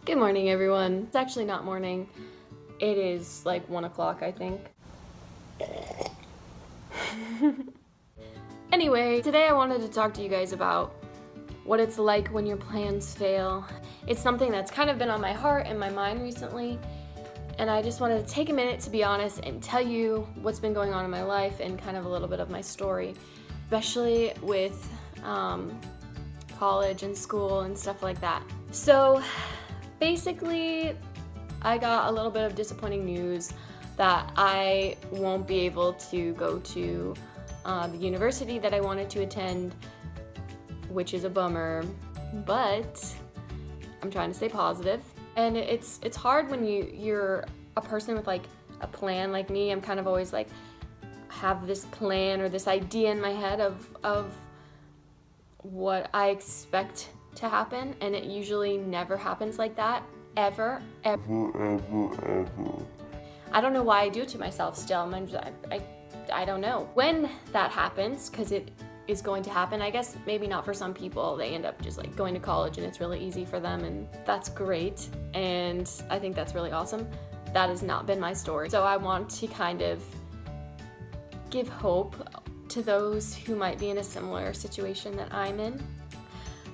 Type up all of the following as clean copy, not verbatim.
Good morning, everyone. It's actually not morning. It is like 1 o'clock, I think. Anyway, today I wanted to talk to you guys about what it's like when your plans fail. It's something that's kind of been on my heart and my mind recently, and I just wanted to take a minute to be honest and tell you what's been going on in my life and kind of a little bit of my story, especially with college and school and stuff like that. So basically, I got a little bit of disappointing news that I won't be able to go to the university that I wanted to attend, which is a bummer, but I'm trying to stay positive. And it's hard when you're a person with like a plan like me. I'm kind of always like have this plan or this idea in my head of what I expect to happen, and it usually never happens like that, ever. I don't know why I do it to myself still. I don't know when that happens, because it is going to happen. I guess maybe not for some people. They end up just like going to college and it's really easy for them, and that's great, and I think that's really awesome. That has not been my story. So I want to kind of give hope to those who might be in a similar situation that I'm in.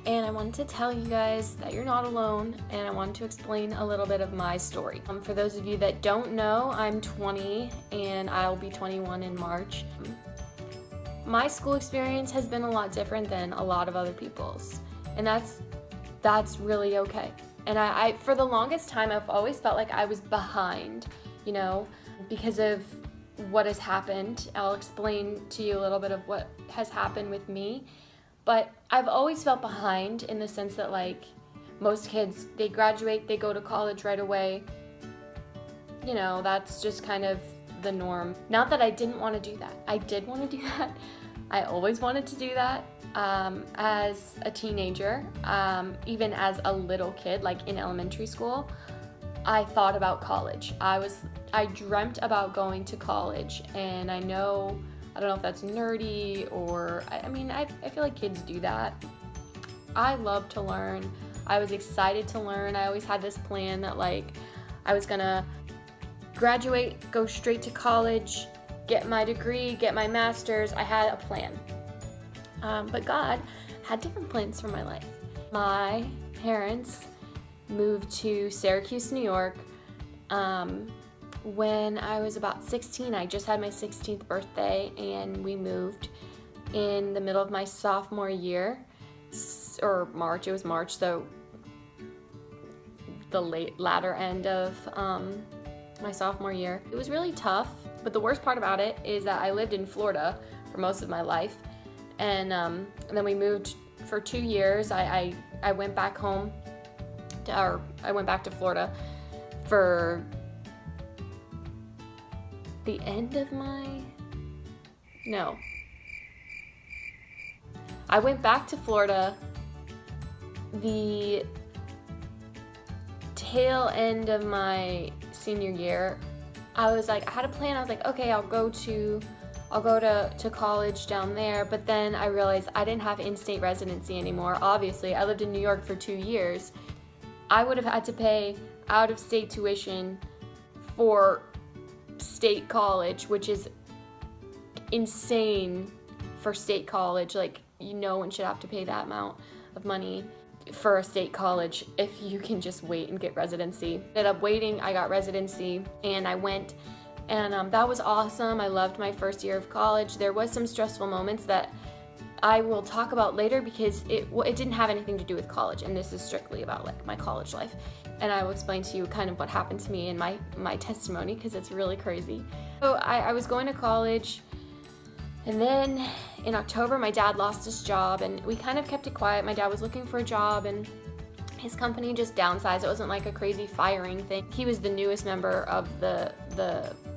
And I wanted to tell you guys that you're not alone, and I wanted to explain a little bit of my story. For those of you that don't know, I'm 20 and I'll be 21 in March. My school experience has been a lot different than a lot of other people's, and that's really okay. And I for the longest time, I've always felt like I was behind, because of what has happened. I'll explain to you a little bit of what has happened with me. But I've always felt behind in the sense that, like, most kids, they graduate, they go to college right away. That's just kind of the norm. Not that I didn't want to do that. I did want to do that. I always wanted to do that as a teenager, even as a little kid, like in elementary school. I thought about college. I dreamt about going to college, and I don't know if that's nerdy or, I feel like kids do that. I love to learn. I was excited to learn. I always had this plan that like I was gonna graduate, go straight to college, get my degree, get my master's. I had a plan. But God had different plans for my life. My parents moved to Syracuse, New York, when I was about 16. I just had my 16th birthday, and we moved in the middle of my sophomore year, or March. It was March, so the latter end of my sophomore year. It was really tough, but the worst part about it is that I lived in Florida for most of my life, and then we moved for 2 years. I went back home, I went back to Florida for the end of I went back to Florida the tail end of my senior year. I had a plan. I was like, okay, I'll go to college down there, but then I realized I didn't have in-state residency anymore. Obviously, I lived in New York for 2 years. I would have had to pay out-of-state tuition for state college, which is insane for state college. Like, no one should have to pay that amount of money for a state college if you can just wait and get residency. Ended up waiting, I got residency, and I went, and that was awesome. I loved my first year of college. There was some stressful moments that I will talk about later because it didn't have anything to do with college, and this is strictly about like my college life. And I will explain to you kind of what happened to me in my testimony, because it's really crazy. So I was going to college, and then in October my dad lost his job, and we kind of kept it quiet. My dad was looking for a job, and his company just downsized. It wasn't like a crazy firing thing. He was the newest member of the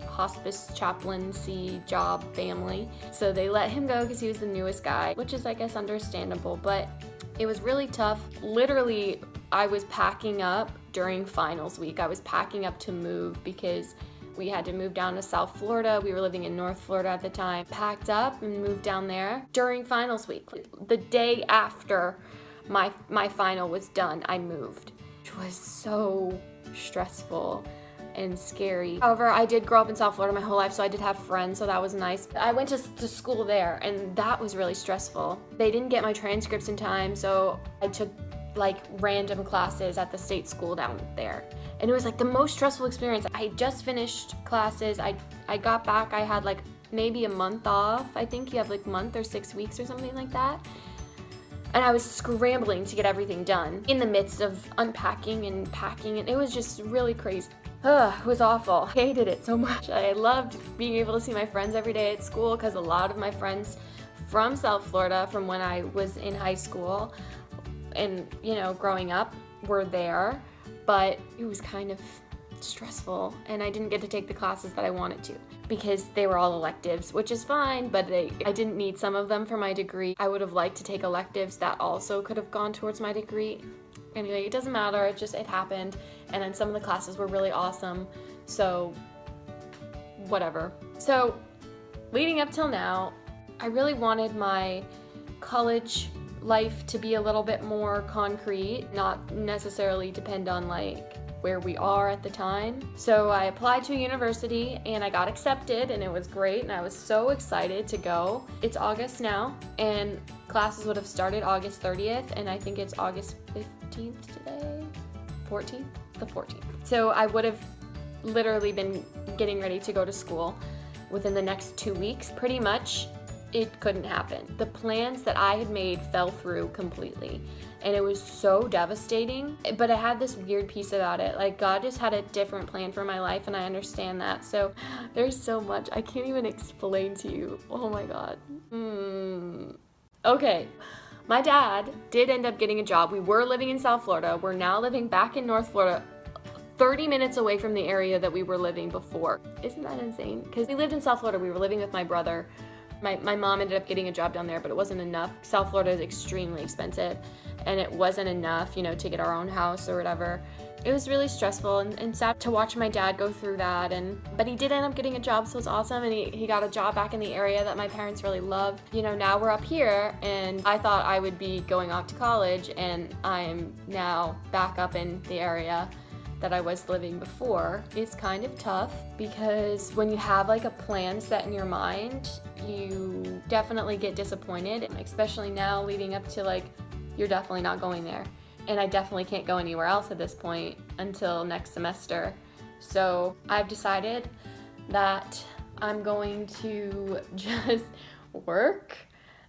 hospice chaplaincy job family, so they let him go because he was the newest guy, which is, I guess, understandable. But it was really tough. Literally, I was packing up during finals week. I was packing up to move because we had to move down to South Florida. We were living in North Florida at the time. Packed up and moved down there during finals week. The day after my final was done, I moved. which was so stressful and scary. However, I did grow up in South Florida my whole life, so I did have friends, so that was nice. I went to school there, and that was really stressful. They didn't get my transcripts in time, so I took like random classes at the state school down there. And it was like the most stressful experience. I just finished classes. I got back, I had like maybe a month off. I think you have like a month or 6 weeks or something like that. And I was scrambling to get everything done in the midst of unpacking and packing, and it was just really crazy. It was awful. I hated it so much. I loved being able to see my friends every day at school because a lot of my friends from South Florida from when I was in high school and, you know, growing up were there, but it was kind of stressful and I didn't get to take the classes that I wanted to because they were all electives, which is fine, but I didn't need some of them for my degree. I would have liked to take electives that also could have gone towards my degree. Anyway, it doesn't matter, it happened, and then some of the classes were really awesome, so whatever. So leading up till now, I really wanted my college life to be a little bit more concrete, not necessarily depend on like where we are at the time. So I applied to a university and I got accepted, and it was great, and I was so excited to go. It's August now, and classes would have started August 30th, and I think it's August 15th today? 14th? The 14th. So I would have literally been getting ready to go to school within the next 2 weeks. Pretty much, it couldn't happen. The plans that I had made fell through completely, and it was so devastating, but it had this weird piece about it. Like, God just had a different plan for my life, and I understand that. So there's so much I can't even explain to you. Oh my God. Okay. My dad did end up getting a job. We were living in South Florida. We're now living back in North Florida, 30 minutes away from the area that we were living before. Isn't that insane? Because we lived in South Florida. We were living with my brother. My mom ended up getting a job down there, but it wasn't enough. South Florida is extremely expensive, and it wasn't enough, you know, to get our own house or whatever. It was really stressful and sad to watch my dad go through that, but he did end up getting a job, so it was awesome, and he got a job back in the area that my parents really loved. You know, now we're up here, and I thought I would be going off to college, and I'm now back up in the area that I was living before. It's kind of tough because when you have like a plan set in your mind, you definitely get disappointed, especially now leading up to like, you're definitely not going there. And I definitely can't go anywhere else at this point until next semester. So I've decided that I'm going to just work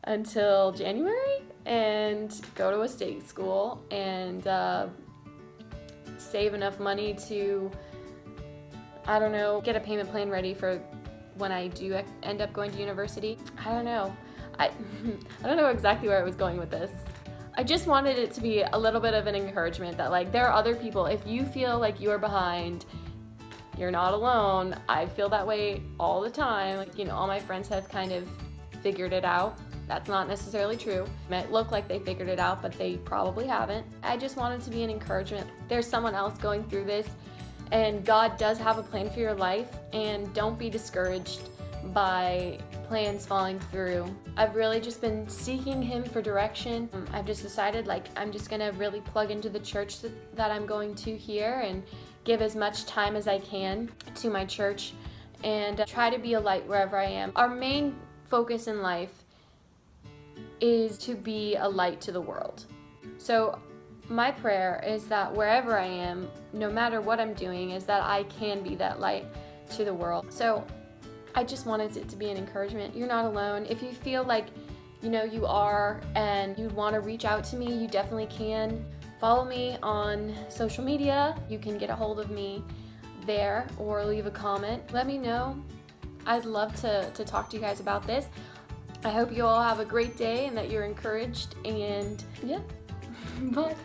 until January and go to a state school and save enough money to, I don't know, get a payment plan ready for when I do end up going to university. I don't know. I don't know exactly where I was going with this. I just wanted it to be a little bit of an encouragement that like there are other people. If you feel like you're behind, you're not alone. I feel that way all the time. Like, you know, all my friends have kind of figured it out. That's not necessarily true. It might look like they figured it out, but they probably haven't. I just wanted to be an encouragement. There's someone else going through this, and God does have a plan for your life, and don't be discouraged by plans falling through. I've really just been seeking Him for direction. I've just decided like I'm just gonna really plug into the church that I'm going to here and give as much time as I can to my church and try to be a light wherever I am. Our main focus in life is to be a light to the world. So my prayer is that wherever I am, no matter what I'm doing, is that I can be that light to the world. So I just wanted it to be an encouragement. You're not alone. If you feel like, you know, you are and you want to reach out to me, you definitely can. Follow me on social media. You can get a hold of me there or leave a comment. Let me know. I'd love to talk to you guys about this. I hope you all have a great day and that you're encouraged, and yeah, bye.